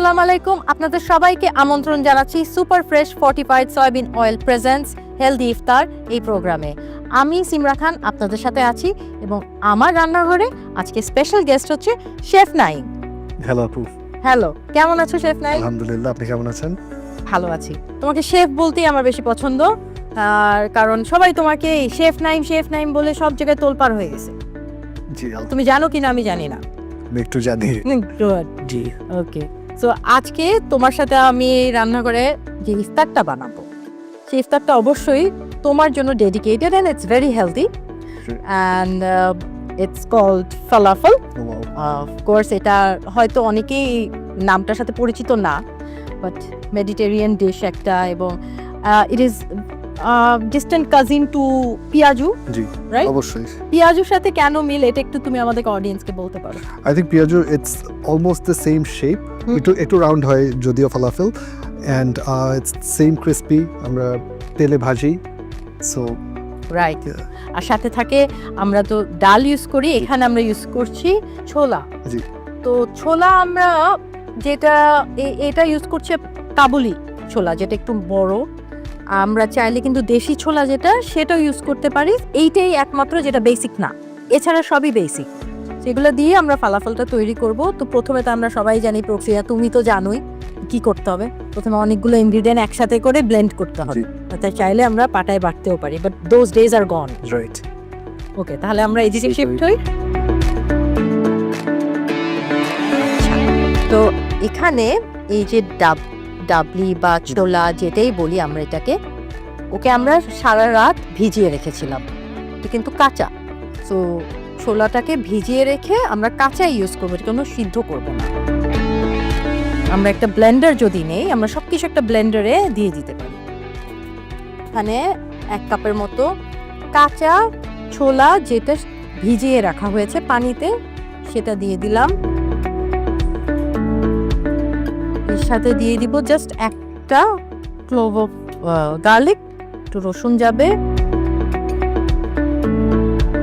আসসালামু আলাইকুম, আপনাদের সবাইকে আমন্ত্রণ জানাচ্ছি super fresh fortified soybean oil presents healthy ইফতার এই প্রোগ্রামে। আমি সিমরা খান আপনাদের সাথে আছি এবং আমার রান্নাঘরে আজকে স্পেশাল গেস্ট হচ্ছে শেফ নাইম। হ্যালো আপু। হ্যালো, কেমন আছো শেফ নাইম? আলহামদুলিল্লাহ, আপনি কেমন আছেন? ভালো আছি। তোমাকে শেফ বলতেই আমার বেশি পছন্দ, আর কারণ সবাই তোমাকে শেফ নাইম বলে সব জায়গায় তোলপাড় হয়ে গেছে। জি, তুমি জানো কিনা আমি জানি না। আমি একটু জানি। জি, ওকে, সো আজকে তোমার সাথে আমি রান্নাঘরে যে ইফতারটা বানাবো সেই ইফতারটা অবশ্যই তোমার জন্য dedicated and it's very healthy and it's called falafel. Of course এটা হয়তো অনেকেই নামটার সাথে পরিচিত না, বাট মেডিটেরিয়ান ডিশ একটা, এবং it is distant cousin to piyaju. জি, রাইট? অবশ্যই। পিয়াজুর সাথে কেন মিল এটা একটু তুমি আমাদের অডিয়েন্সকে বলতে পারো? I think peyaju it's almost the same shape, একটু রাউন্ড হয় যদিও falafel, and it's same crispy, আমরা তেলে ভাজি, সো রাইট। আর সাথে থাকে আমরা তো ডাল ইউজ করি, এখানে আমরা ইউজ করছি ছোলা। জি। তো ছোলা আমরা যেটা এটা ইউজ করছে কাবুলি ছোলা, যেটা একটু বড়। আমরা চাইলে কিন্তু দেশি ছোলা যেটা সেটাও ইউজ করতে পারি, এইটাই একমাত্র যেটা বেসিক না, এছাড়া সবই বেসিক। সেগুলো দিয়ে আমরা ফালাফলটা তৈরি করব। তো প্রথমে তো আমরা সবাই জানি প্রক্রিয়া, তুমি তো জানোই কি করতে হবে। প্রথমে অনেকগুলো ইনগ্রিডিয়েন্ট একসাথে করে ব্লেন্ড করতে হবে, তাই চাইলে আমরা পাটায় বাটতেও পারি, but those days are gone. Right. Okay, তাহলে আমরা এই দিকে শিফট হই। তো এখানে এই যে ডাবলি বা ছোলা যেটাই বলি আমরা এটাকে, ওকে আমরা সারা রাত ভিজিয়ে রেখেছিলাম, কিন্তু কাঁচা। তো ছোলাটাকে ভিজিয়ে রেখে আমরা কাঁচা ইউজ করবো, কোনো সিদ্ধ করবো না। আমরা একটা ব্লেন্ডার যদি নেই, আমরা সবকিছু একটা ব্লেন্ডারে দিয়ে দিতে পারি। এখানে 1 কাপের মতো কাঁচা ছোলা যেটা ভিজিয়ে রাখা হয়েছে পানিতে, সেটা দিয়ে দিলাম। এর সাথে দিয়ে দিব জাস্ট একটা ক্লোভ অফ গার্লিক, একটু রসুন যাবে।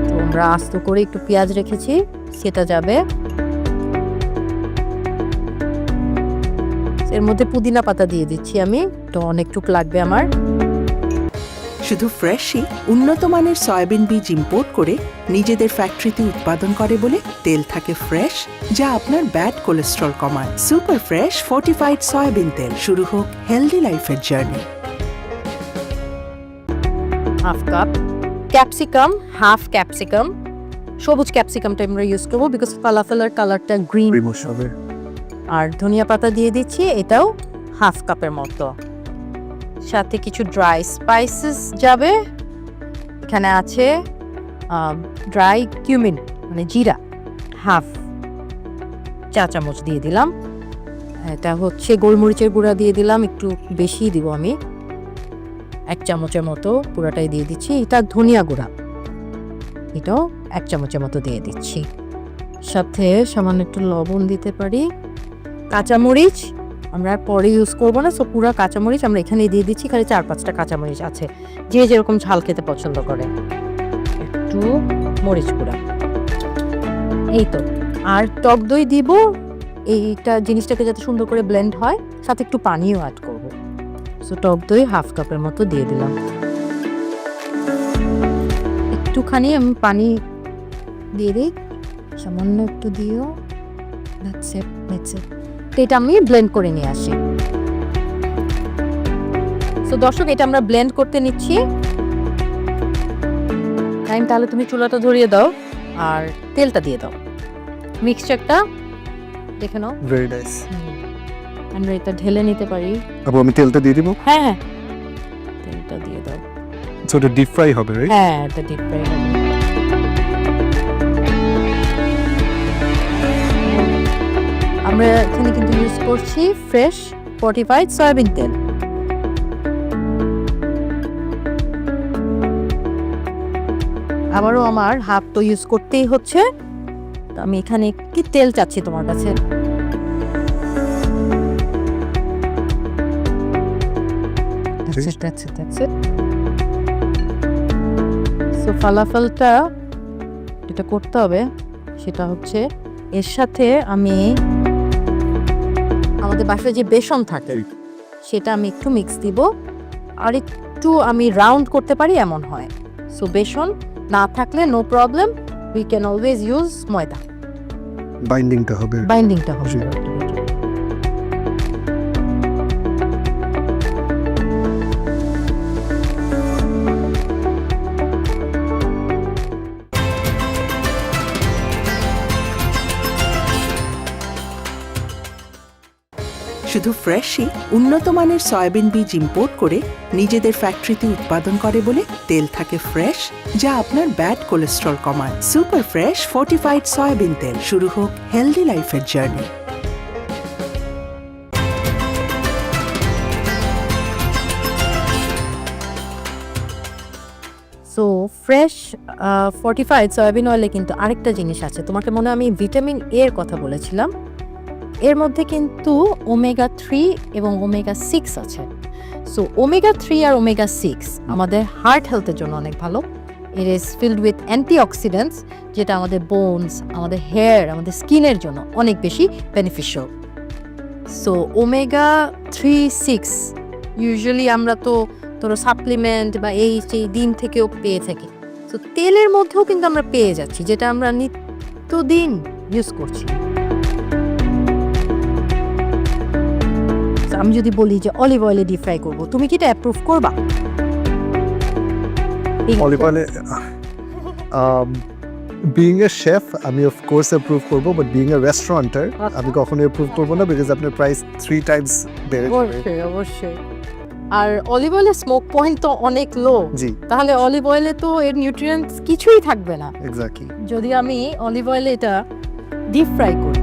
তো আমরা আস্ত করে একটু পেঁয়াজ রেখেছি, সেটা যাবে। এর মধ্যে পুদিনা পাতা দিয়ে দিচ্ছি আমি, তো অনেকটুকু লাগবে আমার। শুধু ফ্রেশই উন্নত মানের সয়াবিন বীজ ইম্পোর্ট করে নিজেদের ফ্যাক্টরিতে উৎপাদন করে বলে তেল থাকে ফ্রেশ, যা আপনার ব্যাড কোলেস্ট্রল কমায়। সুপার ফ্রেশ ফর্টিফাইড সয়াবিন তেল, শুরু হোক হেলদি লাইফের journey. Half cup capsicum, half capsicum, সবুজ ক্যাপসিকামটা আমরা ইউজ করবো বিকজ ফালাফেলের কালারটা গ্রিন হবে। আর ধনিয়া পাতা দিয়ে দিচ্ছি, এটাও হাফ কাপের মতো। সাথে কিছু ড্রাই স্পাইসেস যাবে। এখানে আছে ড্রাই কিউমিন মানে জিরা, হাফ চা চামচ দিয়ে দিলাম। এটা হচ্ছে গোলমরিচের গুঁড়া দিয়ে দিলাম, একটু বেশি দিব আমি, 1 চামচের মতো পুরাটাই দিয়ে দিচ্ছি। এটা ধনিয়া গুঁড়া, এটাও 1 চামচের মতো দিয়ে দিচ্ছি। সাথে সামান্য একটু লবণ দিতে পারি। কাঁচামরিচ আমরা পরে ইউজ করবো না, সো পুরো কাঁচামরিচ আমরা এখানেই দিয়ে দিচ্ছি। এখানে 4-5টা কাঁচামরিচ আছে, যে যেরকম ঝাল খেতে পছন্দ করে। একটু মরিচ গুঁড়া, এই তো। আর টক দই দিব, এইটা জিনিসটাকে যাতে সুন্দর করে ব্লেন্ড হয়। সাথে একটু পানিও অ্যাড করবো, সো টক দই হাফ কাপের মতো দিয়ে দিলাম। একটুখানি আমি পানি দিয়ে দিই, সামান্য একটু দিও। That's it. এটা আমি ব্লেন্ড করে নিয়ে আসি। সো দর্শক, এটা আমরা ব্লেন্ড করতে নিচ্ছি। টাইম, তাহলে তুমি চুলাটা ধরিয়ে দাও আর তেলটা দিয়ে দাও। মিক্সচারটা দেখে নাও। Very nice. আমরা এটা ঢেলে নিতে পারি। আপু, আমি তেলটা দিয়ে দিব? হ্যাঁ, তেলটা দিয়ে দাও। সো এটা ডিপ ফ্রাই হবে, রাইট? হ্যাঁ, এটা ডিপ ফ্রাই হবে। আমরা এখানে কিন্তু ইউজ করছি ফ্রেশ ফর্টিফাইড সয়াবিন তেল। আবারও আমার হাফ তো ইউজ করতেই হচ্ছে, তো আমি এখানে কি তেল চাচ্ছি তোমার কাছে। সো ফালাফলটা যেটা করতে হবে সেটা হচ্ছে, এর সাথে আমি আমাদের বাসায় যে বেসন থাকে সেটা আমি একটু মিক্স দিব, আর একটু আমি রাউন্ড করতে পারি এমন হয়। সো বেসন না থাকলে no problem, we can always use maida, বাইন্ডিংটা হবে। বাইন্ডিংটা হবে। জি। শুধু ফ্রেশই উন্নত মানের সয়াবিন বীজ ইম্পোর্ট করে নিজেদের ফ্যাক্টরিতে উৎপাদন করে বলে তেল থাকে ফ্রেশ, যা আপনার ব্যাড কোলেস্ট্রল কমায়। সুপার ফ্রেশ ফর্টিফাইড সয়াবিন তেল। শুরু হোক হেলদি লাইফের journey. So fresh fortified soybean অয়েলে কিন্তু আরেকটা জিনিস আছে, তোমাকে মনে হয় আমি ভিটামিন এ এর কথা বলেছিলাম, এর মধ্যে কিন্তু ওমেগা 3 এবং ওমেগা 6 আছে। সো ওমেগা 3 আর ওমেগা 6 আমাদের হার্ট হেলথের জন্য অনেক ভালো। It is filled with antioxidants, যেটা আমাদের বোনস, আমাদের হেয়ার, আমাদের স্কিনের জন্য অনেক বেশি বেনিফিশিয়াল। সো ওমেগা 3-6 ইউজুয়ালি আমরা তো ধরো সাপ্লিমেন্ট বা এই সেই ডিম থেকেও পেয়ে থাকি। সো তেলের মধ্যেও কিন্তু আমরা পেয়ে যাচ্ছি, যেটা আমরা নিত্যদিন ইউজ করছি। আমি যদি বলি যে অলিভ অয়েলে ডিপ ফ্রাই করবো, তুমি কি এটা অ্যাপ্রুভ করবা? অলিভ অয়েলে বিইং এ শেফ আমি অফ কোর্স অ্যাপ্রুভ করবো, বাট বিইং এ রেস্টুরেন্টার আমি কখনোই অ্যাপ্রুভ করবো না, বিকজ আপনার প্রাইস 3 টাইমস বেড়ে যাবে। অবশ্যই অবশ্যই। আর অলিভ অয়েলের স্মোক পয়েন্ট তো অনেক লো, জি তাহলে অলিভ অয়েলে তো এর নিউট্রিয়েন্টস কিছুই থাকবে না এক্স্যাক্টলি। যদি আমি অলিভ অয়েলে এটা ডিপ ফ্রাই করি।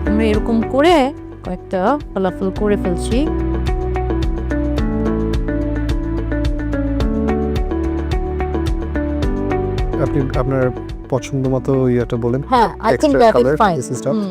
আমরা এরকম করে কয়েকটা ফলাফল করে ফেলছি। আপনি আপনার পছন্দ মতো ইয়েটা বলেন। হ্যাঁ, I think Extra that is color, fine. this is tough.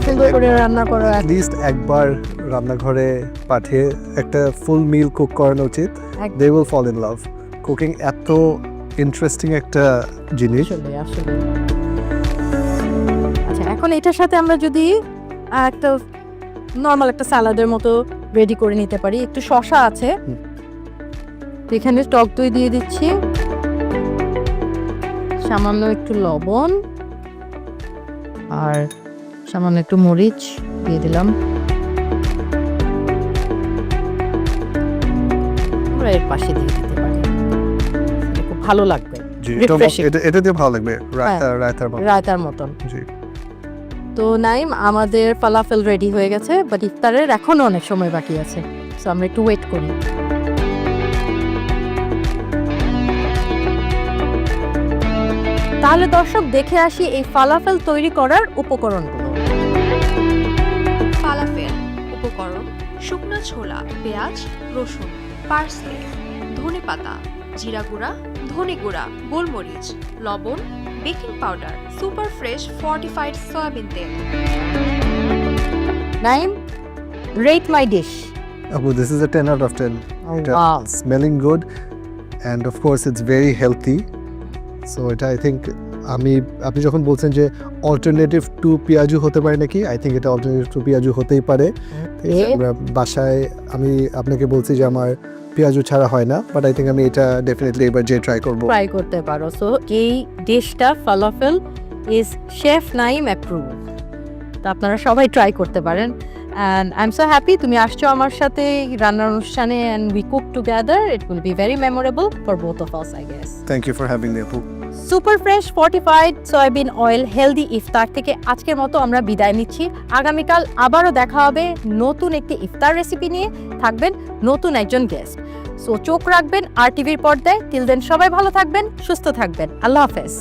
সুন্দর করে রান্না করা লিস্ট একবার রান্নাঘরে পাঠিয়ে একটা ফুল মিল কুক করানো উচিত। একদম। They will fall in love. Cooking এত ইন্টারেস্টিং একটা জিনিস। আসলে আসলে। আচ্ছা, এখন এটার সাথে আমরা যদি একটা নর্মাল একটা সালাদের মতো রেডি করে নিতে পারি। একটু শসা আছে, তো এখানে টক দই দিয়ে দিচ্ছি, সামান্য একটু লবণ আর সামান্য একটু মরিচ দিয়ে দিলাম। আমরা এর পাশে দিয়ে দিতে পারি, খুব ভালো লাগবে, জি, Refreshing. এটা দিয়ে ভালো লাগবে হ্যাঁ। রায়তার মতো। রায়তার মতন। জি তো নাইম, আমাদের ফালাফেল রেডি হয়ে গেছে, বাট ইফতারের এখনো অনেক সময় বাকি আছে। সো আমরা একটু ওয়েট করি। তাহলে দর্শক, দেখে আসি এই ফালাফেল তৈরি করার উপকরণগুলো। ফালাফেল উপকরণ: শুকনো ছোলা, পেঁয়াজ, রসুন, পার্সলে, ধনেপাতা, জিরা গুঁড়া, ধনে গুঁড়া, গোলমরিচ, লবণ, baking powder, super fresh fortified soybean তেল। Naim, rate my dish. Abu, this is a 10 out of 10. Wow. Smelling good, and of course it's very healthy. So এটা I think আপনি যখন বলছেন যে অল্টারনেটিভ টু পেঁয়াজু হতে পারে নাকি, আই থিঙ্ক এটা অল্টারনেটিভ টু পেঁয়াজু হতেই পারে। আমরা বাসায় আমি আপনাকে বলছি যে আমার পেঁয়াজু ছাড়া হয় না, বাট আই থিঙ্ক আমি এটা ডেফিনেটলি এবার যে ট্রাই করব। ট্রাই করতে পারো। সো এই ডিশটা falafel is chef Naim approve. তো আপনারা সবাই ট্রাই করতে পারেন। And I am so happy তুমি আসছো আমার সাথে রান্নার অনুষ্ঠানে, and we cook together. It will be very memorable for both of us, I guess. Thank you for having me আপু। Super fresh fortified soybean oil healthy ইফতার থেকে আজকের মতো আমরা বিদায় নিচ্ছি। আগামীকাল আবারও দেখা হবে নতুন একটি ইফতার রেসিপি নিয়ে, থাকবেন নতুন একজন গেস্ট। সো চোখ রাখবেন আর টিভির পর্দায়। টিল দেন সবাই ভালো থাকবেন, সুস্থ থাকবেন। আল্লাহ হাফেজ।